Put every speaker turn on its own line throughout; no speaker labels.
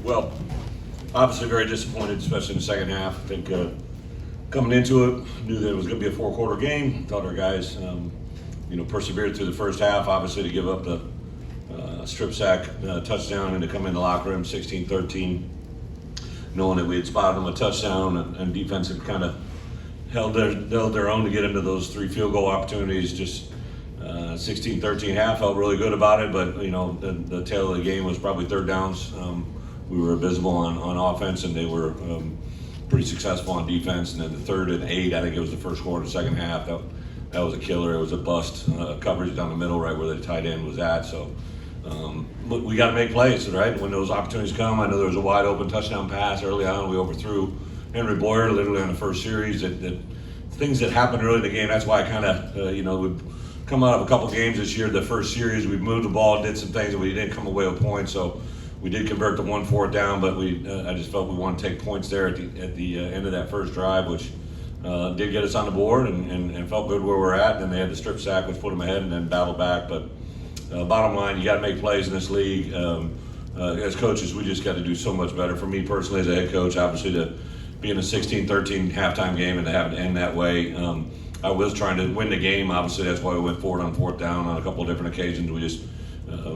Well, obviously very disappointed, especially in the second half. I think coming into it, knew that it was going to be a four-quarter game. Thought our guys, persevered through the first half, obviously to give up the strip sack touchdown and to come in the locker room 16-13, knowing that we had spotted them a touchdown and defense had kind of held their own to get into those 3 field goal opportunities. Just 16-13 half, felt really good about it, but the tail of the game was probably third downs. We were abysmal on offense, and they were pretty successful on defense. And then the 3rd and 8, I think it was the first quarter of the second half, that was a killer. It was a bust coverage down the middle, right where the tight end was at. So we got to make plays, right? When those opportunities come, I know there was a wide open touchdown pass early on. We overthrew Henry Boyer literally on the first series. That things that happened early in the game. That's why I kind of, we've come out of a couple games this year. The first series, we moved the ball, did some things, and we didn't come away with points. So we did convert the 1 4th down, but I just felt we wanted to take points there at the end of that first drive, which did get us on the board and felt good where we're at. And then they had the strip sack, which put them ahead, and then battled back. But bottom line, you got to make plays in this league. As coaches, we just got to do so much better. For me personally, as a head coach, obviously to be in a 16-13 halftime game and to have it end that way. I was trying to win the game. Obviously, that's why we went forward on 4th down on a couple of different occasions. We just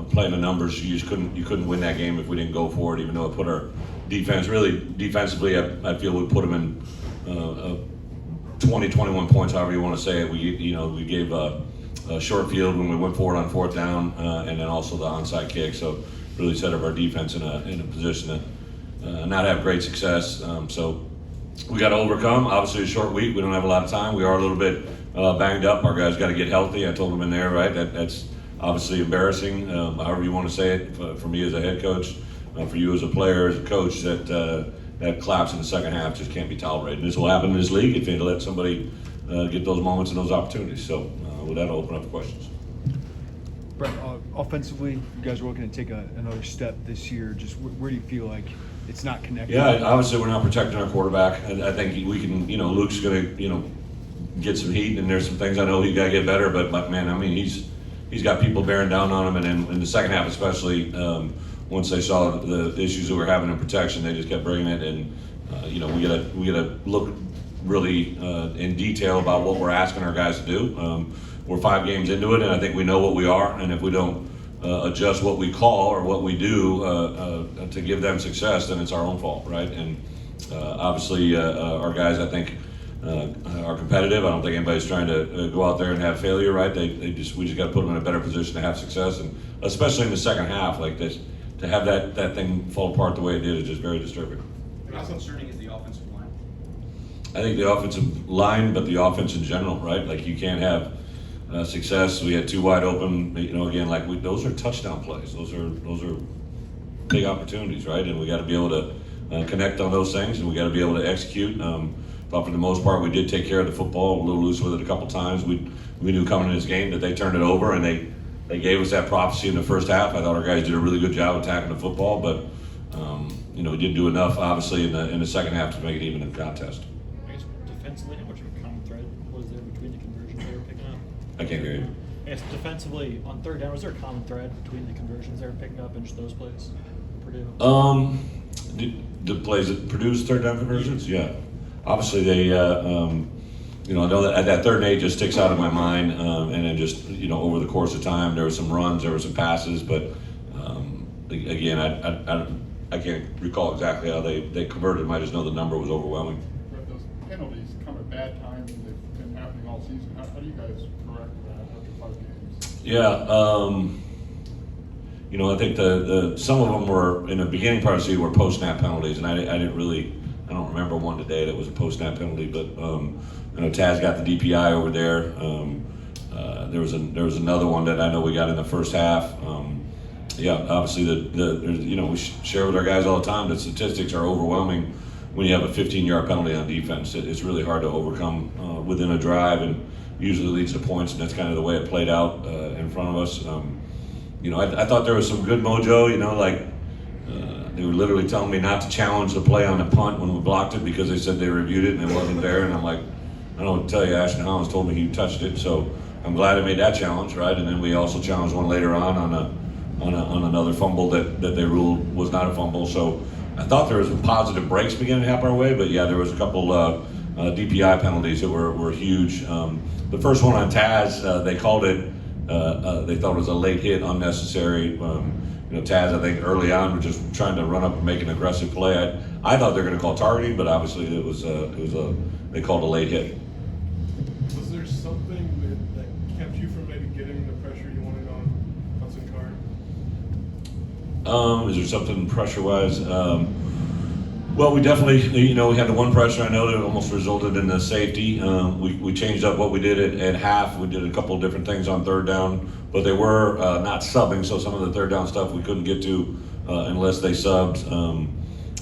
playing the numbers. You couldn't win that game if we didn't go for it. Even though it put our defense really defensively, I feel we put them in 20, 21 points, however you want to say it. We gave a short field when we went forward on 4th down, and then also the onside kick. So really set up our defense in a position to not have great success. So we got to overcome. Obviously, a short week. We don't have a lot of time. We are a little bit banged up. Our guys got to get healthy. I told them in there, right? That's obviously embarrassing. However you want to say it. For me as a head coach, for you as a player, as a coach, that collapse in the second half just can't be tolerated. This will happen in this league if you let somebody get those moments and those opportunities. So with that, I'll open up for questions.
Bret, offensively, you guys are looking to take another step this year. Just where do you feel like it's not connected?
Yeah, obviously we're not protecting our quarterback. I think we can, Luke's going to, get some heat, and there's some things I know he's got to get better. But man, I mean, he's got people bearing down on him, and then in the second half especially, once they saw the issues that we're having in protection, they just kept bringing it. And we gotta look really in detail about what we're asking our guys to do. We're 5 games into it, and I think we know what we are. And if we don't adjust what we call or what we do to give them success, then it's our own fault, right? And obviously, our guys, I think, are competitive. I don't think anybody's trying to go out there and have failure, right? We just got to put them in a better position to have success, and especially in the second half, like this, to have that thing fall apart the way it did is just very disturbing.
How concerning is the offensive line?
I think the offensive line, but the offense in general, right? Like you can't have success. We had 2 wide open. Again, those are touchdown plays. Those are big opportunities, right? And we got to be able to connect on those things, and we got to be able to execute. But for the most part, we did take care of the football. A little loose with it a couple times. We knew coming in this game that they turned it over, and they gave us that prophecy in the first half. I thought our guys did a really good job attacking the football, but we didn't do enough, obviously, in the second half to make it even a contest.
I guess defensively, how much of a common thread was there between the conversions they were picking up?
I can't hear you.
I guess defensively, on 3rd down, was there a common thread between the conversions they were picking up and just those plays? Purdue?
The plays that Purdue's 3rd down conversions? Yeah. Obviously, they, I know that 3rd and 8 just sticks out of my mind. And then just, over the course of time, there were some runs, there were some passes, but again, I can't recall exactly how they converted them. I just know the number was overwhelming.
But those penalties come at bad times, and they've been happening all season. How do you guys correct that after 5 games?
Yeah, I think some of them were in the beginning part of the season were post-snap penalties, and I don't remember one today that was a post-snap penalty, but I know Taz got the DPI over there. There was another one that I know we got in the first half. Obviously we share with our guys all the time that statistics are overwhelming when you have a 15-yard penalty on defense. It's really hard to overcome within a drive, and usually leads to points, and that's kind of the way it played out in front of us. I thought there was some good mojo, they were literally telling me not to challenge the play on the punt when we blocked it because they said they reviewed it and it wasn't there. And I'm like, I don't know what to tell you. Ashton Hollins told me he touched it, so I'm glad I made that challenge, right? And then we also challenged one later on on another fumble that they ruled was not a fumble. So I thought there was some positive breaks beginning to happen our way, but yeah, there was a couple DPI penalties that were huge. The first one on Taz, they called it. They thought it was a late hit, unnecessary. Taz, I think early on was just trying to run up and make an aggressive play. I thought they were going to call targeting, but obviously they called a late hit.
Was there something that kept you from maybe getting the pressure you wanted on Hudson Card?
Is there something pressure-wise? Well, we definitely, we had the one pressure I know that almost resulted in the safety. We changed up what we did at half. We did a couple of different things on third down, but they were not subbing, so some of the third down stuff we couldn't get to unless they subbed.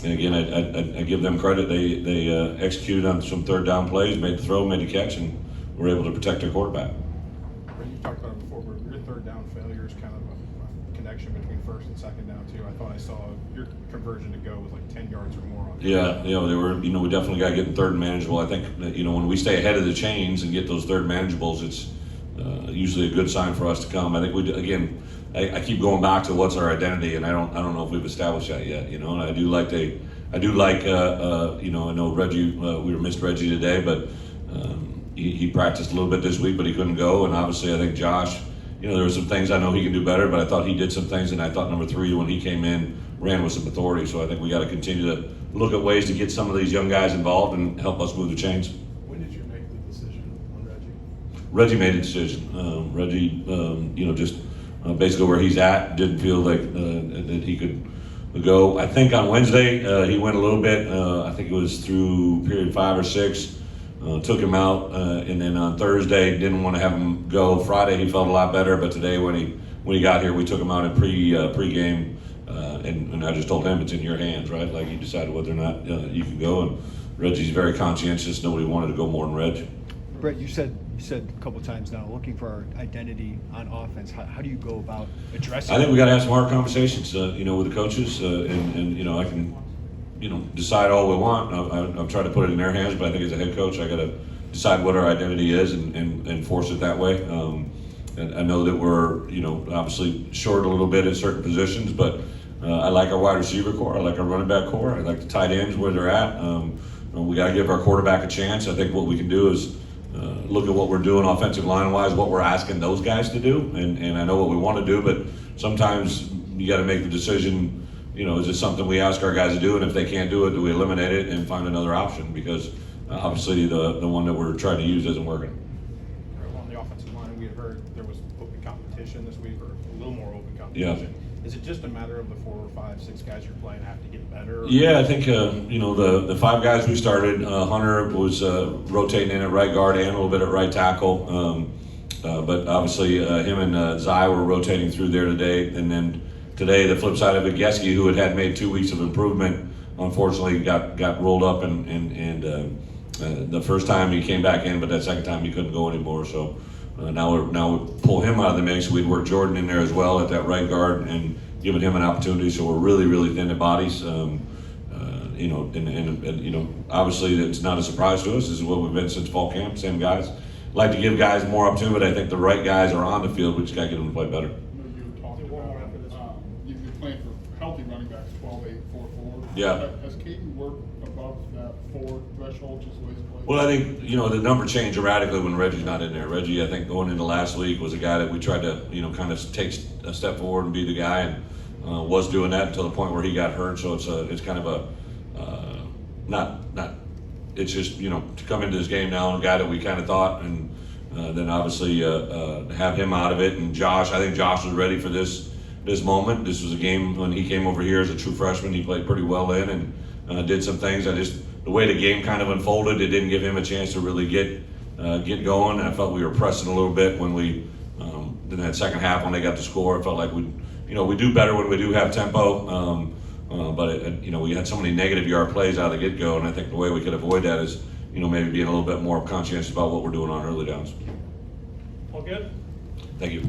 And again, I give them credit. They executed on some third down plays, made the throw, made the catch, and were able to protect their quarterback.
You talked about it before, but your third down failure is kind of a connection between first and second down too. I thought I saw your conversion to go was like 10 yards or more on.
Yeah, they were. We definitely got to get in third and manageable. I think that, when we stay ahead of the chains and get those third manageables, it's usually a good sign for us to come. I think I keep going back to what's our identity, and I don't know if we've established that yet. And I do like I know Reggie. We missed Reggie today, but he practiced a little bit this week, but he couldn't go. And obviously, I think Josh. There were some things I know he can do better, but I thought he did some things, and I thought number 3 when he came in ran with some authority. So I think we got to continue to look at ways to get some of these young guys involved and help us move the chains.
When did you make the decision on Reggie?
Reggie made a decision. Reggie, just basically where he's at, didn't feel like that he could go. I think on Wednesday he went a little bit. I think it was through period 5 or 6. Took him out, and then on Thursday didn't want to have him go. Friday he felt a lot better, but today when he got here, we took him out in pregame, and I just told him it's in your hands, right? Like, you decided whether or not you can go. And Reggie's very conscientious. Nobody wanted to go more than Reg.
Brett, you said a couple times now, looking for our identity on offense. How do you go about addressing?
I think we got to have some hard conversations, with the coaches, and I can. Decide all we want. I'll try to put it in their hands, but I think as a head coach, I got to decide what our identity is and force it that way. And I know that we're, obviously short a little bit at certain positions, but I like our wide receiver core. I like our running back core. I like the tight ends where they're at. We got to give our quarterback a chance. I think what we can do is look at what we're doing offensive line-wise, what we're asking those guys to do, and I know what we want to do, but sometimes you got to make the decision. Is this something we ask our guys to do, and if they can't do it, do we eliminate it and find another option? Because obviously the one that we're trying to use isn't working.
On the offensive line, we had heard there was open competition this week, or a little more open competition.
Yeah.
Is it just a matter of the 4 or 5, 6 guys you're playing have to get better?
Yeah, I think the 5 guys we started. Hunter was rotating in at right guard and a little bit at right tackle, but obviously him and Zai were rotating through there today, and then. Today, the flip side of it, Geske, who had made 2 weeks of improvement, unfortunately got rolled up, and the first time he came back in, but that second time he couldn't go anymore. So now we pull him out of the mix. We'd work Jordan in there as well at that right guard and giving him an opportunity. So we're really, really thin at bodies. Obviously it's not a surprise to us. This is what we've been since fall camp. Same guys. Like to give guys more opportunity, but I think the right guys are on the field. We just got to get them to play better.
You're playing for healthy running backs, 12-8, 4-4.
Yeah.
Has Caden worked above that 4 threshold just the way he's played?
Well, I think, the number changed dramatically when Reggie's not in there. Reggie, I think, going into last week was a guy that we tried to, kind of take a step forward and be the guy, and was doing that until the point where he got hurt. So it's kind of it's just, to come into this game now, a guy that we kind of thought, and then obviously have him out of it. And Josh, I think Josh was ready for this moment. This was a game when he came over here as a true freshman. He played pretty well in and did some things. The way the game kind of unfolded, it didn't give him a chance to really get going. I felt we were pressing a little bit when we in that second half when they got the score. I felt like we do better when we do have tempo. But we had so many negative yard plays out of the get-go, and I think the way we could avoid that is maybe being a little bit more conscientious about what we're doing on early downs.
All good?
Thank you.